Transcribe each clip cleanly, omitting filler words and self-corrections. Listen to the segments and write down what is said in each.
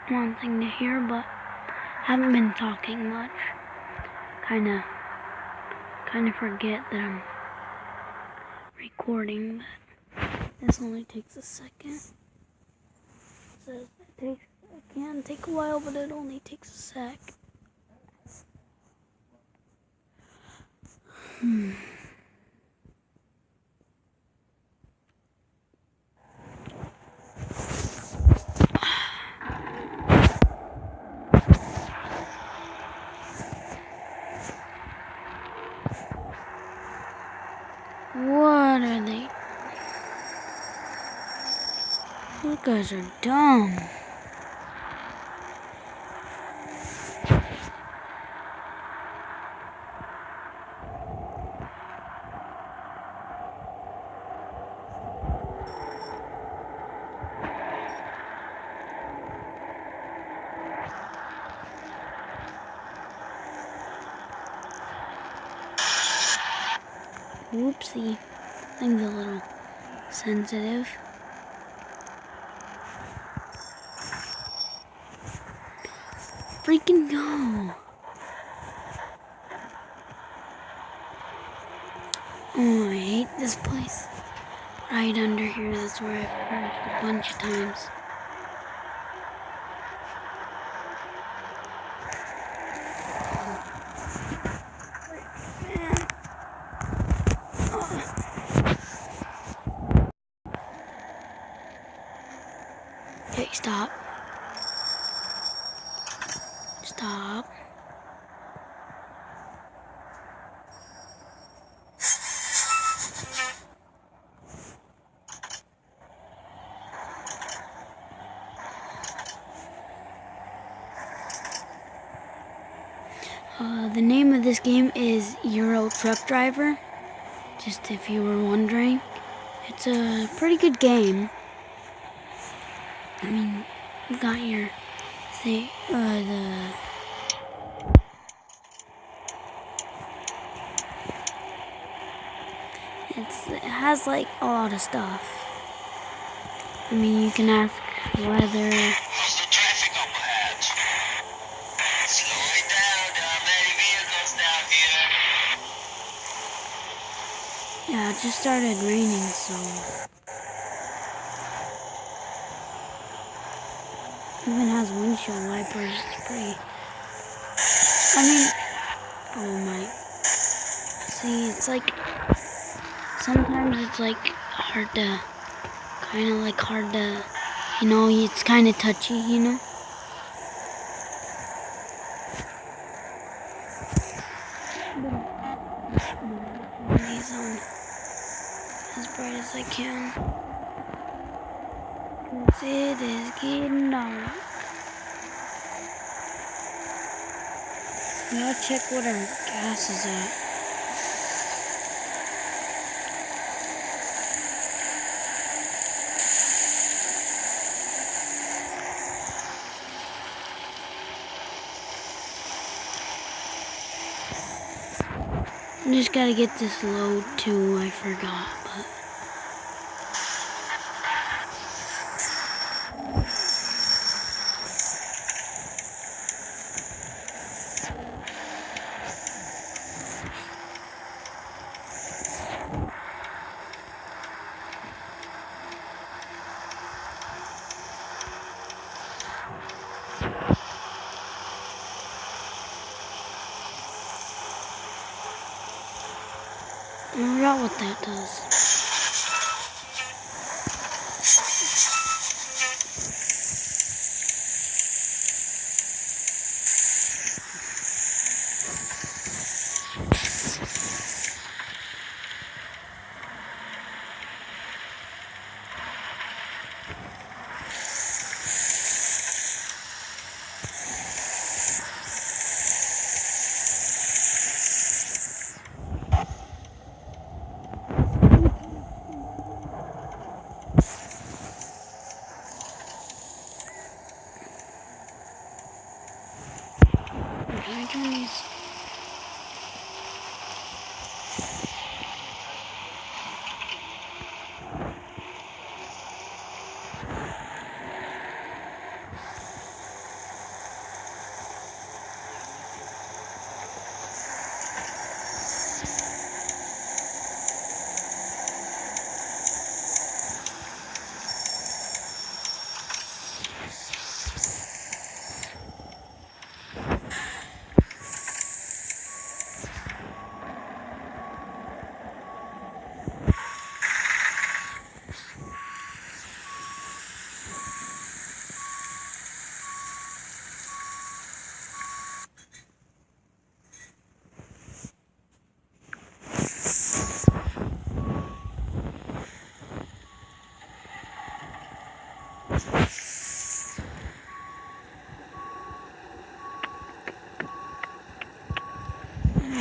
one thing to hear, but haven't been talking much. Kinda forget that I'm recording, but this only takes a second. It says it can take a while, but it only takes a sec. What are they? You guys are dumb. Whoopsie. Thing's a little sensitive. Freaking go. Oh, I hate this place. Right under here, that's where I've crashed a bunch of times. Okay, stop. Stop. The name of this game is Euro Truck Driver. Just if you were wondering. It's a pretty good game. I mean, you got your thing, it has like a lot of stuff. I mean, you can ask whether. How's the traffic up ahead? Slow it down, there are many vehicles down here. Yeah, it just started raining, so. Even has windshield wipers. It's pretty. I mean, oh my. See, it's like sometimes it's like hard to, you know, it's kind of touchy, you know. These on as bright as I can, 'cause it is getting dark. Now check what our gas is at. I just gotta get this load too, I forgot, but. I forgot what that does. Can I turn these?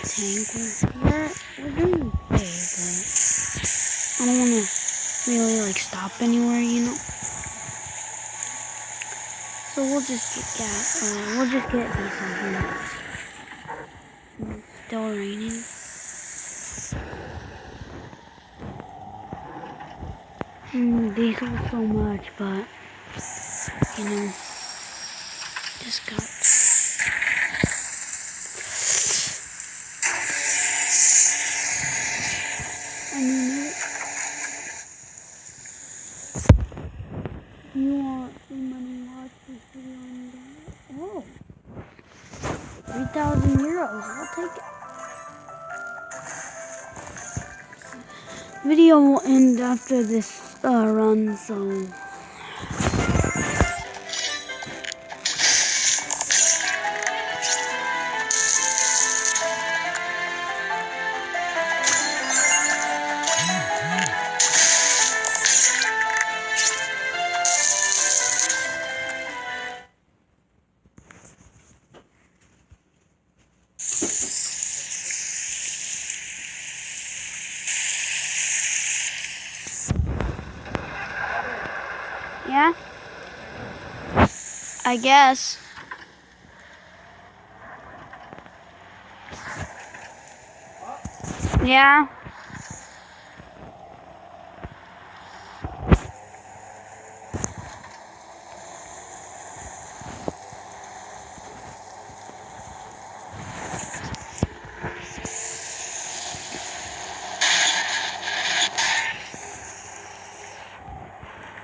tank. We're doing okay, but I don't want to really like stop anywhere, you know. So we'll just get gas. We'll just get diesel here. It's still raining. Diesel so much, but you know, just got. I mean, if you want some money, watch this video and oh, 3,000 euros. I'll take it. Video will end after this run, so. Yeah? I guess. Yeah?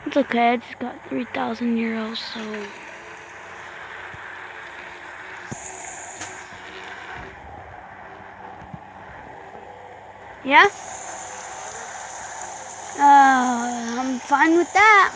It's okay, I just got 3,000 euros, so. Yeah? I'm fine with that.